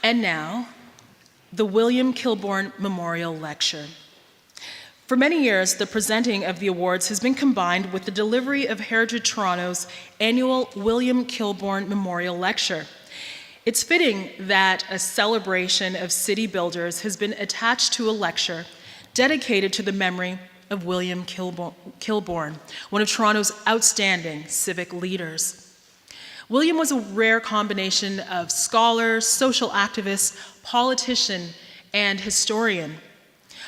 And now, the William Kilbourn Memorial Lecture. For many years, the presenting of the awards has been combined with the delivery of Heritage Toronto's annual William Kilbourn Memorial Lecture. It's fitting that a celebration of city builders has been attached to a lecture dedicated to the memory of William Kilbourn, one of Toronto's outstanding civic leaders. William was a rare combination of scholar, social activist, politician, and historian.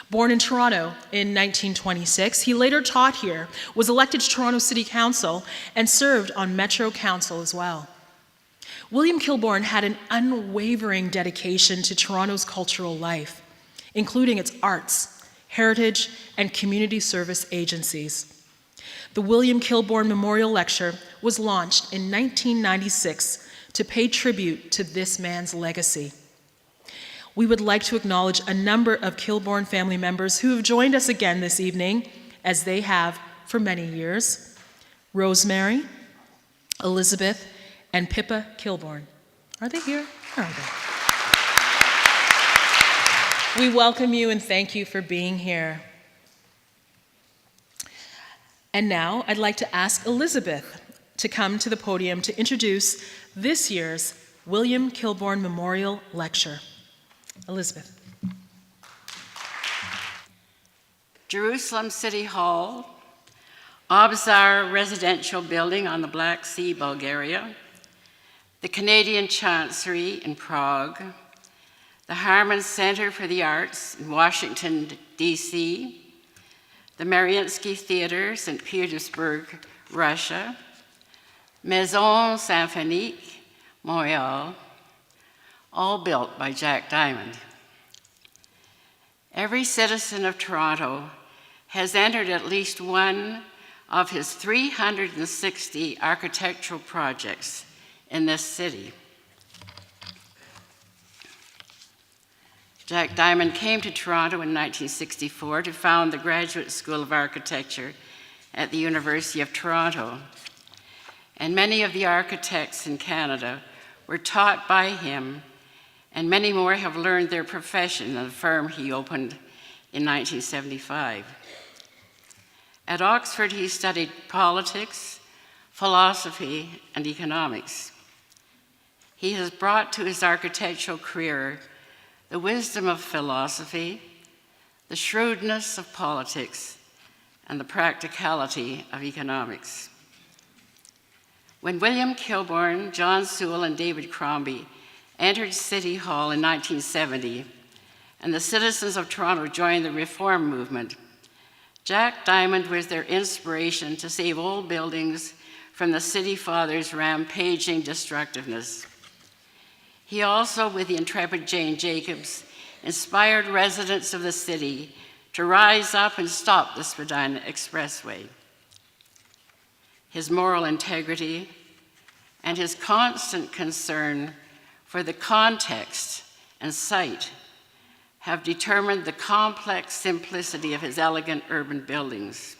Born in Toronto in 1926, he later taught here, was elected to Toronto City Council, and served on Metro Council as well. William Kilbourn had an unwavering dedication to Toronto's cultural life, including its arts, heritage, and community service agencies. The William Kilbourn Memorial Lecture was launched in 1996 to pay tribute to this man's legacy. We would like to acknowledge a number of Kilbourn family members who have joined us again this evening, as they have for many years: Rosemary, Elizabeth, and Pippa Kilbourn. Are they here? Where are they? We welcome you and thank you for being here. And now I'd like to ask Elizabeth to come to the podium to introduce this year's William Kilbourn Memorial Lecture. Elizabeth. Jerusalem City Hall, Obzar Residential Building on the Black Sea, Bulgaria, the Canadian Chancery in Prague, the Harman Center for the Arts in Washington, D.C., the Mariinsky Theater, St. Petersburg, Russia, Maison Symphonique, Montreal, all built by Jack Diamond. Every citizen of Toronto has entered at least one of his 360 architectural projects in this city. Jack Diamond came to Toronto in 1964 to found the Graduate School of Architecture at the University of Toronto. And many of the architects in Canada were taught by him, and many more have learned their profession in the firm he opened in 1975. At Oxford, he studied politics, philosophy, and economics. He has brought to his architectural career the wisdom of philosophy, the shrewdness of politics, and the practicality of economics. When William Kilbourn, John Sewell, and David Crombie entered City Hall in 1970, and the citizens of Toronto joined the reform movement, Jack Diamond was their inspiration to save old buildings from the city fathers' rampaging destructiveness. He also, with the intrepid Jane Jacobs, inspired residents of the city to rise up and stop the Spadina Expressway. His moral integrity and his constant concern for the context and site have determined the complex simplicity of his elegant urban buildings.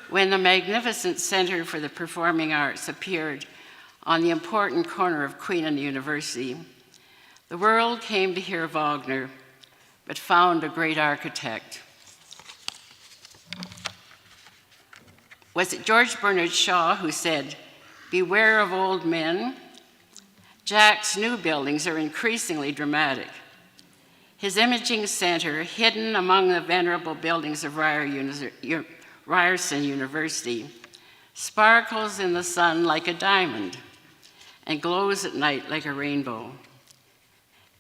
When the magnificent Center for the Performing Arts appeared on the important corner of Queen and University, the world came to hear Wagner, but found a great architect. Was it George Bernard Shaw who said, "Beware of old men"? Jack's new buildings are increasingly dramatic. His imaging center, hidden among the venerable buildings of Ryerson University, sparkles in the sun like a diamond and glows at night like a rainbow.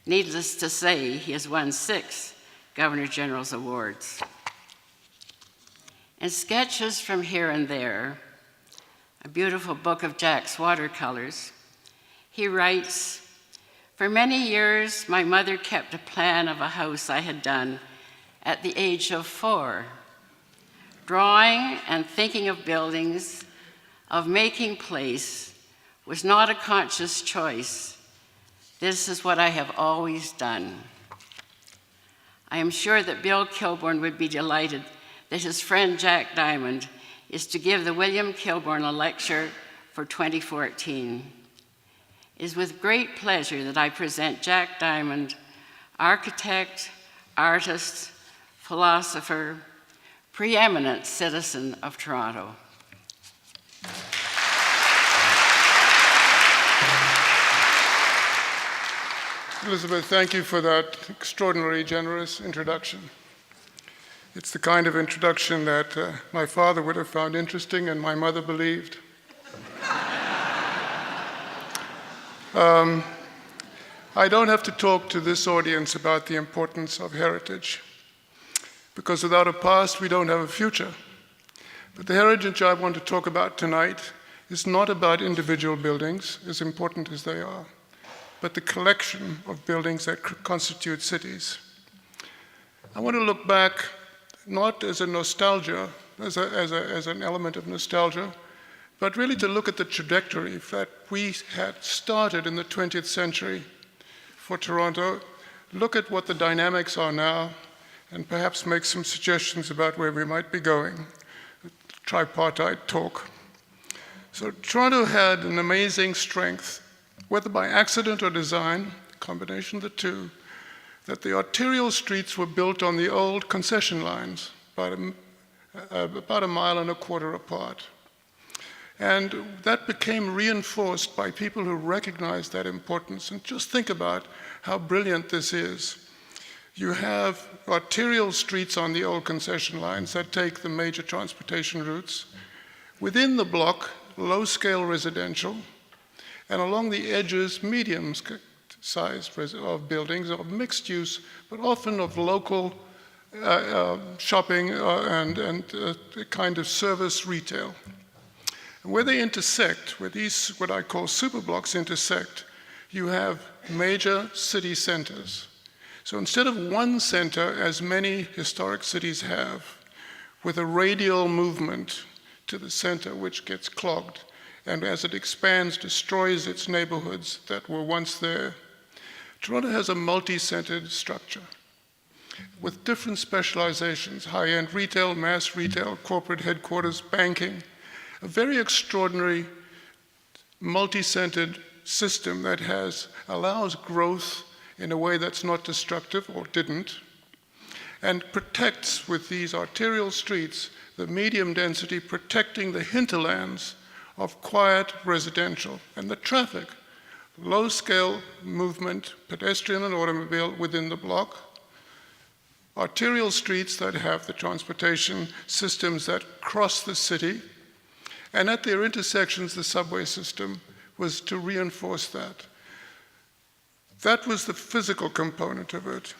Needless to say, he has won 6 Governor General's awards. In Sketches from Here and There, a beautiful book of Jack's watercolors, he writes, "For many years, my mother kept a plan of a house I had done at the age of 4. Drawing and thinking of buildings, of making place, was not a conscious choice. This is what I have always done." I am sure that Bill Kilbourn would be delighted that his friend Jack Diamond is to give the William Kilbourn a lecture for 2014. is with great pleasure that I present Jack Diamond, architect, artist, philosopher, preeminent citizen of Toronto. Elizabeth, thank you for that extraordinarily generous introduction. It's the kind of introduction that my father would have found interesting and my mother believed. I don't have to talk to this audience about the importance of heritage, because without a past, we don't have a future. But the heritage I want to talk about tonight is not about individual buildings, as important as they are, but the collection of buildings that constitute cities. I want to look back not as a nostalgia, as an element of nostalgia, but really to look at the trajectory that we had started in the 20th century for Toronto, look at what the dynamics are now, and perhaps make some suggestions about where we might be going. Tripartite talk. So Toronto had an amazing strength, whether by accident or design, a combination of the two, that the arterial streets were built on the old concession lines, about a mile and a quarter apart. And that became reinforced by people who recognized that importance. And just think about how brilliant this is. You have arterial streets on the old concession lines that take the major transportation routes. Within the block, low-scale residential, and along the edges, medium-sized of buildings of mixed use, but often of local shopping and a kind of service retail. And where they intersect, where these, what I call superblocks intersect, you have major city centers. So instead of one center, as many historic cities have, with a radial movement to the center which gets clogged, and as it expands, destroys its neighborhoods that were once there. Toronto has a multi-centered structure with different specializations, high-end retail, mass retail, corporate headquarters, banking, a very extraordinary multi-centered system that allows growth in a way that's not destructive, or didn't, and protects with these arterial streets the medium density, protecting the hinterlands of quiet residential and the traffic, low-scale movement, pedestrian and automobile within the block, arterial streets that have the transportation systems that cross the city, and at their intersections, the subway system was to reinforce that. That was the physical component of it.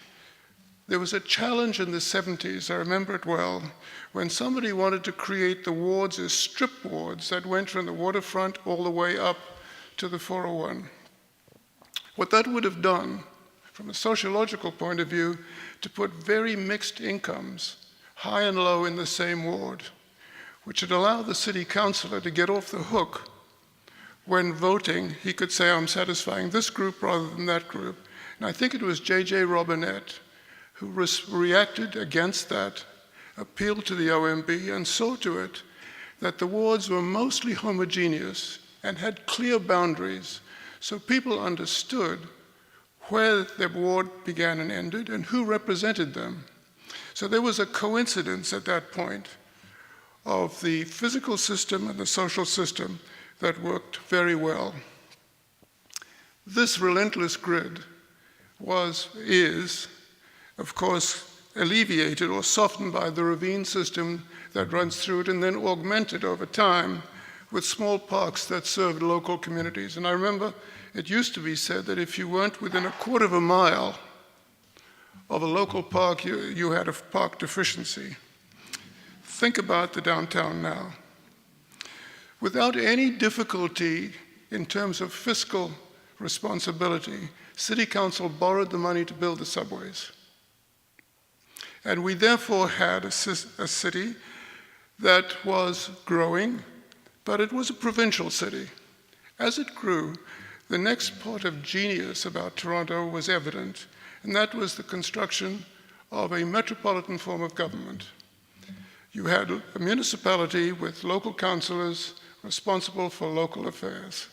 There was a challenge in the 70s, I remember it well, when somebody wanted to create the wards as strip wards that went from the waterfront all the way up to the 401. What that would have done, from a sociological point of view, to put very mixed incomes, high and low, in the same ward, which would allow the city councillor to get off the hook. When voting, he could say, I'm satisfying this group rather than that group. And I think it was J.J. Robinette who reacted against that, appealed to the OMB, and saw to it that the wards were mostly homogeneous and had clear boundaries, so people understood where their ward began and ended and who represented them. So there was a coincidence at that point of the physical system and the social system that worked very well. This relentless grid is, of course, alleviated or softened by the ravine system that runs through it, and then augmented over time with small parks that served local communities. And I remember it used to be said that if you weren't within a quarter of a mile of a local park, you had a park deficiency. Think about the downtown now. Without any difficulty in terms of fiscal responsibility, City Council borrowed the money to build the subways. And we therefore had a city that was growing, but it was a provincial city. As it grew, the next part of genius about Toronto was evident, and that was the construction of a metropolitan form of government. You had a municipality with local councillors responsible for local affairs.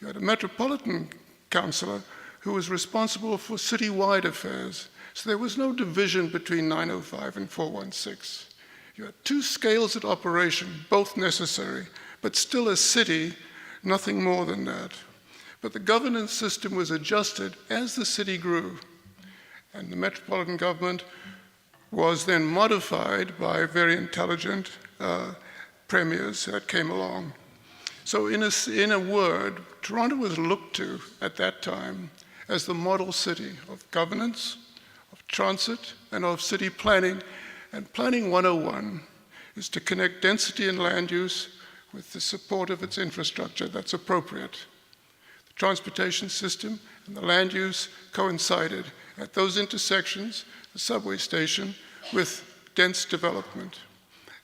You had a metropolitan councillor who was responsible for citywide affairs. So there was no division between 905 and 416. You had two scales of operation, both necessary, but still a city, nothing more than that. But the governance system was adjusted as the city grew, and the metropolitan government was then modified by very intelligent premiers that came along. So in a word, Toronto was looked to at that time as the model city of governance, of transit, and of city planning. And Planning 101 is to connect density and land use with the support of its infrastructure that's appropriate. The transportation system and the land use coincided at those intersections, the subway station, with dense development.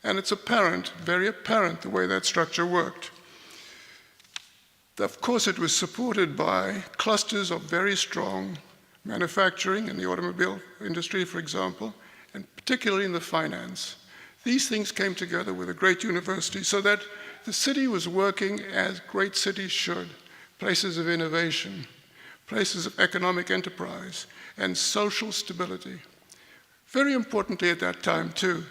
And it's apparent, very apparent, the way that structure worked. Of course, it was supported by clusters of very strong manufacturing in the automobile industry, for example, and particularly in the finance. These things came together with a great university so that the city was working as great cities should, places of innovation, places of economic enterprise, and social stability. Very importantly at that time, too,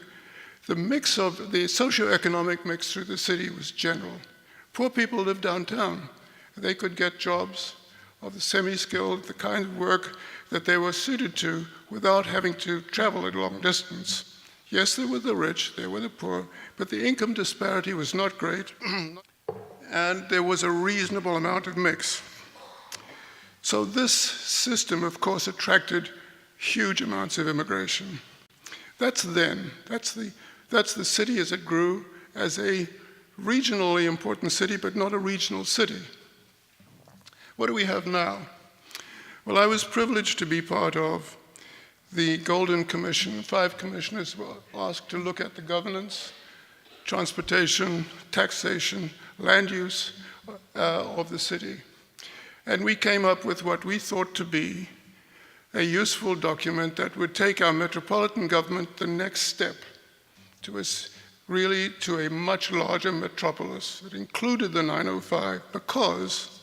the mix of the socioeconomic mix through the city was general. Poor people lived downtown. They could get jobs of the semi-skilled, the kind of work that they were suited to without having to travel a long distance. Yes, there were the rich, there were the poor, but the income disparity was not great, and there was a reasonable amount of mix. So this system, of course, attracted huge amounts of immigration. That's then. That's the city as it grew as a regionally important city, but not a regional city. What do we have now? Well, I was privileged to be part of the Golden Commission. 5 commissioners were asked to look at the governance, transportation, taxation, land use of the city. And we came up with what we thought to be a useful document that would take our metropolitan government the next step to really to a much larger metropolis that included the 905, because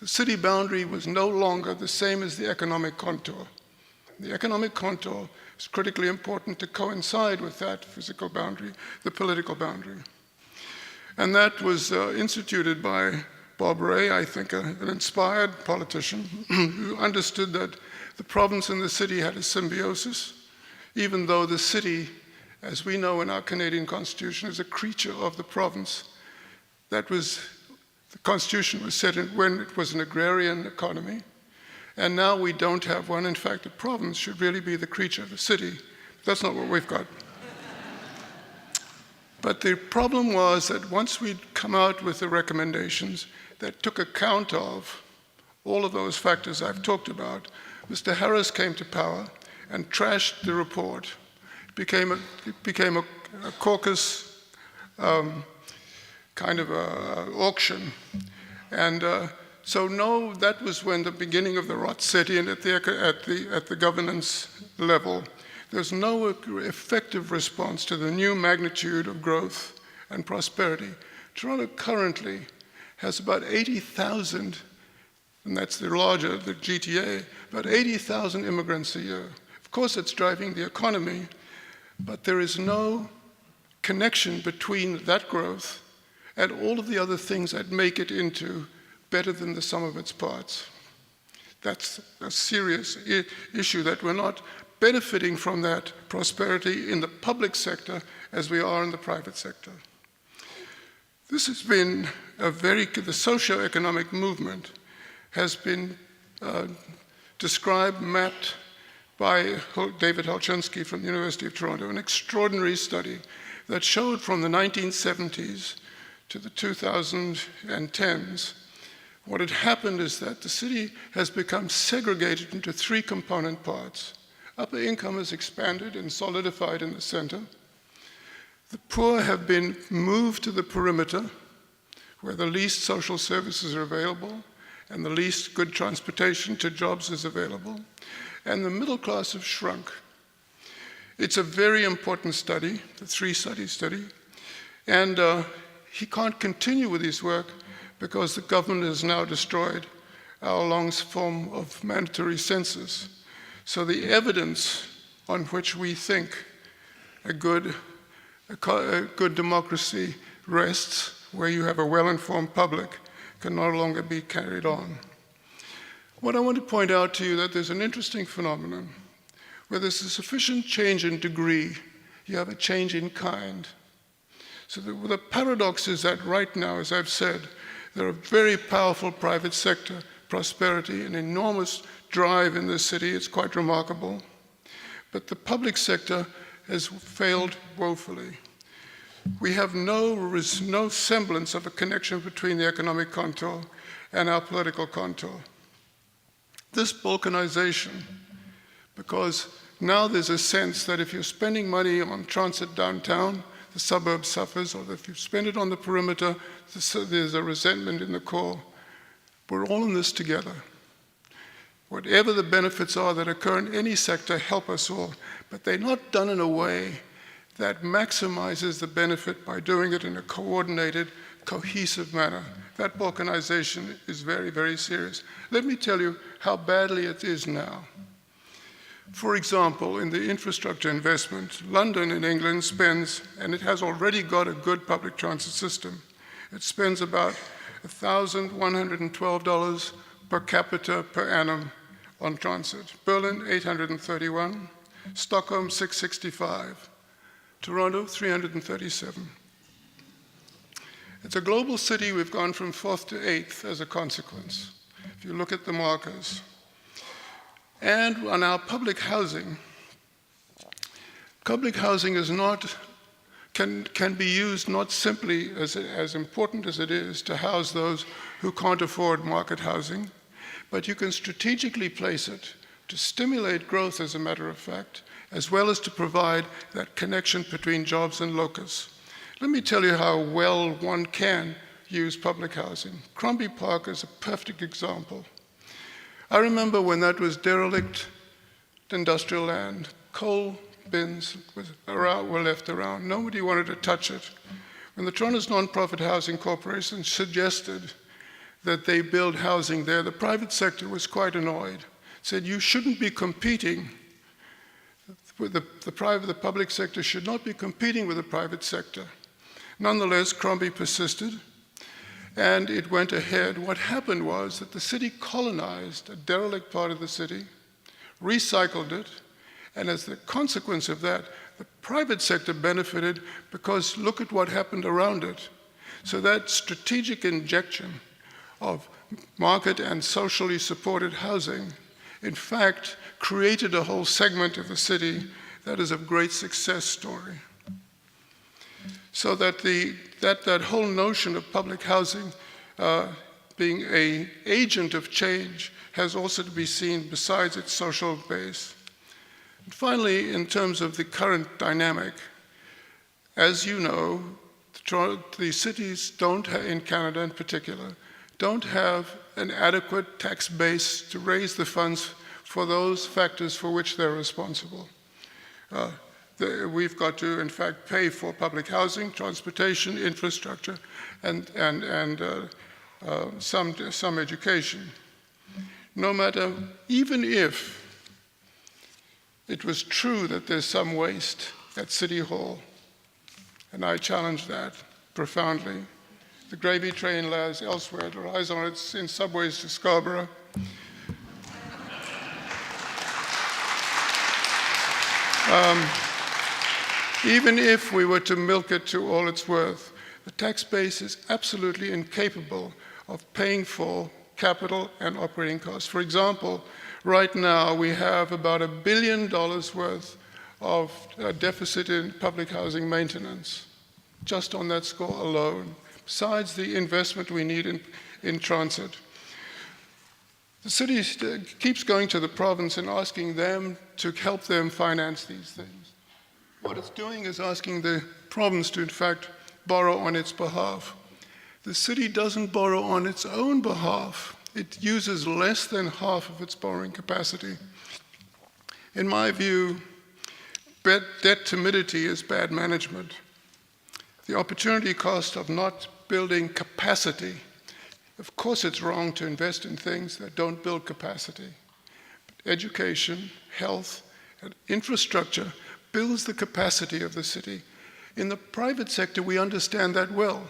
the city boundary was no longer the same as the economic contour. The economic contour is critically important to coincide with that physical boundary, the political boundary. And that was instituted by Bob Ray, I think an inspired politician who understood that the province and the city had a symbiosis, even though the city, as we know in our Canadian Constitution, is a creature of the province. The Constitution was set when it was an agrarian economy, and now we don't have one. In fact, the province should really be the creature of the city. That's not what we've got. But the problem was that once we'd come out with the recommendations that took account of all of those factors I've talked about, Mr. Harris came to power and trashed the report. It became a caucus kind of auction. And so no, that was when the beginning of the rot set in at the governance level. There's no effective response to the new magnitude of growth and prosperity. Toronto currently has about 80,000, and that's the larger, the GTA, about 80,000 immigrants a year. Of course, it's driving the economy, but there is no connection between that growth and all of the other things that make it into better than the sum of its parts. That's a serious issue, that we're not benefiting from that prosperity in the public sector as we are in the private sector. This has been the socio-economic movement has been described, mapped by David Holczynski from the University of Toronto, an extraordinary study that showed from the 1970s to the 2010s, what had happened is that the city has become segregated into 3 component parts. Upper income has expanded and solidified in the center. The poor have been moved to the perimeter, where the least social services are available and the least good transportation to jobs is available. And the middle class have shrunk. It's a very important study, the 3-study study. And he can't continue with his work because the government has now destroyed our long form of mandatory census. So the evidence on which we think a good democracy rests, where you have a well-informed public, can no longer be carried on. What I want to point out to you that there's an interesting phenomenon. Where there's a sufficient change in degree, you have a change in kind. So the paradox is that right now, as I've said, there are very powerful private sector prosperity, an enormous drive in this city. It's quite remarkable. But the public sector has failed woefully. We have no semblance of a connection between the economic contour and our political contour. This balkanization, because now there's a sense that if you're spending money on transit downtown, the suburb suffers, or if you spend it on the perimeter, there's a resentment in the core. We're all in this together. Whatever the benefits are that occur in any sector help us all, but they're not done in a way that maximizes the benefit by doing it in a coordinated, cohesive manner. That balkanization is very, very serious. Let me tell you how badly it is now. For example, in the infrastructure investment, London in England spends, and it has already got a good public transit system, it spends about $1,112 per capita per annum on transit. Berlin, $831, Stockholm, $665, Toronto, $337. It's a global city. We've gone from 4th to 8th as a consequence, if you look at the markers. And on our public housing is not, can be used not simply as important as it is to house those who can't afford market housing, but you can strategically place it to stimulate growth, as a matter of fact, as well as to provide that connection between jobs and locus. Let me tell you how well one can use public housing. Crombie Park is a perfect example. I remember when that was derelict industrial land, coal bins were left around. Nobody wanted to touch it. When the Toronto's Nonprofit Housing Corporation suggested that they build housing there, the private sector was quite annoyed. Said, you shouldn't be competing with the public sector should not be competing with the private sector. Nonetheless, Crombie persisted, and it went ahead. What happened was that the city colonized a derelict part of the city, recycled it, and as the consequence of that, the private sector benefited because look at what happened around it. So that strategic injection of market and socially supported housing, in fact, created a whole segment of the city that is a great success story. So that that whole notion of public housing being an agent of change has also to be seen besides its social base. And finally, in terms of the current dynamic, as you know, the cities don't, in Canada in particular, don't have an adequate tax base to raise the funds for those factors for which they're responsible. We've got to, in fact, pay for public housing, transportation, infrastructure, and some education. No matter, even if it was true that there's some waste at City Hall, and I challenge that profoundly. The gravy train lies elsewhere, it relies on it in subways to Scarborough. Even if we were to milk it to all it's worth, the tax base is absolutely incapable of paying for capital and operating costs. For example, right now we have about $1 billion worth of deficit in public housing maintenance, just on that score alone, besides the investment we need in transit. The city keeps going to the province and asking them to help them finance these things. What it's doing is asking the province to, in fact, borrow on its behalf. The city doesn't borrow on its own behalf. It uses less than half of its borrowing capacity. In my view, debt timidity is bad management. The opportunity cost of not building capacity Of course, it's wrong to invest in things that don't build capacity. But education, health, and infrastructure builds the capacity of the city. In the private sector, we understand that well.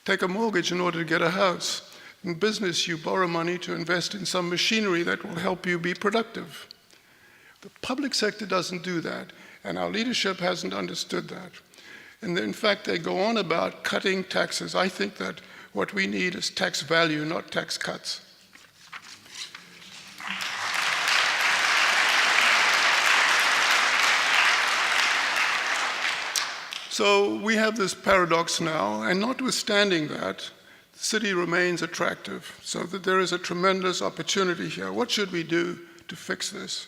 Take a mortgage in order to get a house. In business, you borrow money to invest in some machinery that will help you be productive. The public sector doesn't do that, and our leadership hasn't understood that. And in fact, they go on about cutting taxes. I think that what we need is tax value, not tax cuts. So we have this paradox now, and notwithstanding that, the city remains attractive, so that there is a tremendous opportunity here. What should we do to fix this?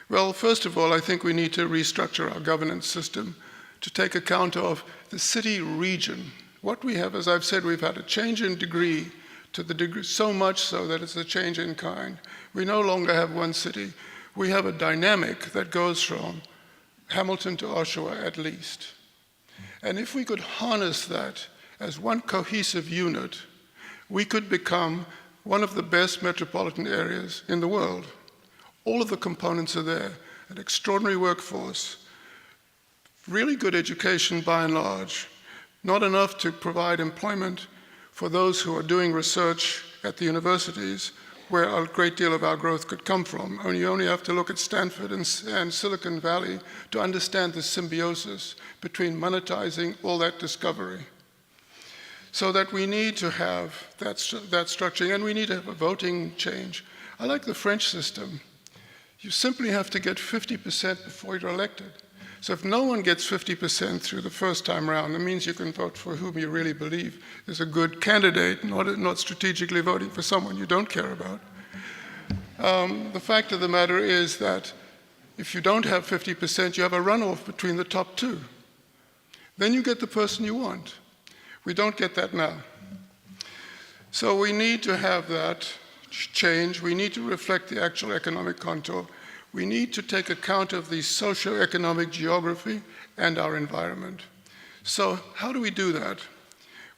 Well, first of all, I think we need to restructure our governance system to take account of the city region. What we have, as I've said, we've had a change in degree to the degree, so much so that it's a change in kind. We no longer have one city. We have a dynamic that goes from Hamilton to Oshawa at least. And if we could harness that as one cohesive unit, we could become one of the best metropolitan areas in the world. All of the components are there: an extraordinary workforce, really good education by and large, not enough to provide employment for those who are doing research at the universities, where a great deal of our growth could come from. And you only have to look at Stanford and Silicon Valley to understand the symbiosis between monetizing all that discovery. So that we need to have that structuring, and we need to have a voting change. I like the French system. You simply have to get 50% before you're elected. So if no one gets 50% through the first time round, it means you can vote for whom you really believe is a good candidate, not strategically voting for someone you don't care about. The fact of the matter is that if you don't have 50%, you have a runoff between the top two. Then you get the person you want. We don't get that now. So we need to have that change. We need to reflect the actual economic contour. We need to take account of the socio-economic geography and our environment. So how do we do that?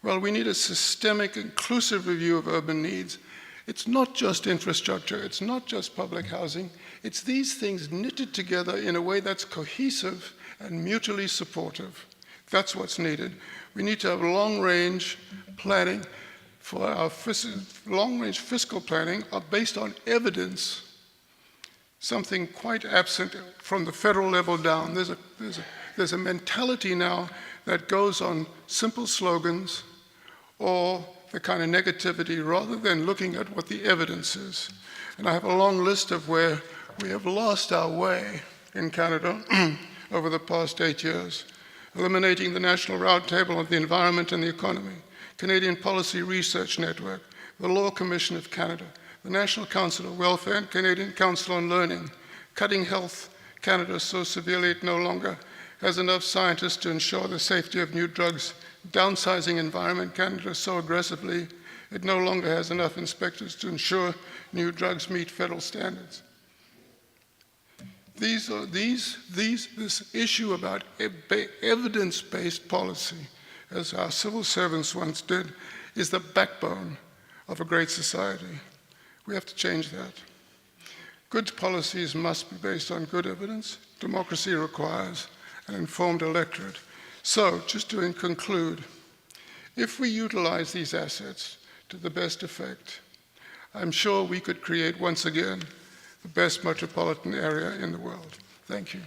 Well, we need a systemic, inclusive review of urban needs. It's not just infrastructure, it's not just public housing, it's these things knitted together in a way that's cohesive and mutually supportive. That's what's needed. We need to have long-range planning for our long-range fiscal planning are based on evidence, something quite absent from the federal level down. There's a mentality now that goes on simple slogans or the kind of negativity rather than looking at what the evidence is. And I have a long list of where we have lost our way in Canada over the past 8 years. Eliminating the National Roundtable on the Environment and the Economy, Canadian Policy Research Network, the Law Commission of Canada, the National Council of Welfare and Canadian Council on Learning, cutting Health Canada so severely it no longer has enough scientists to ensure the safety of new drugs, downsizing Environment Canada so aggressively it no longer has enough inspectors to ensure new drugs meet federal standards. This issue about evidence-based policy, as our civil servants once did, is the backbone of a great society. We have to change that. Good policies must be based on good evidence. Democracy requires an informed electorate. So, just to conclude, if we utilize these assets to the best effect, I'm sure we could create once again the best metropolitan area in the world. Thank you.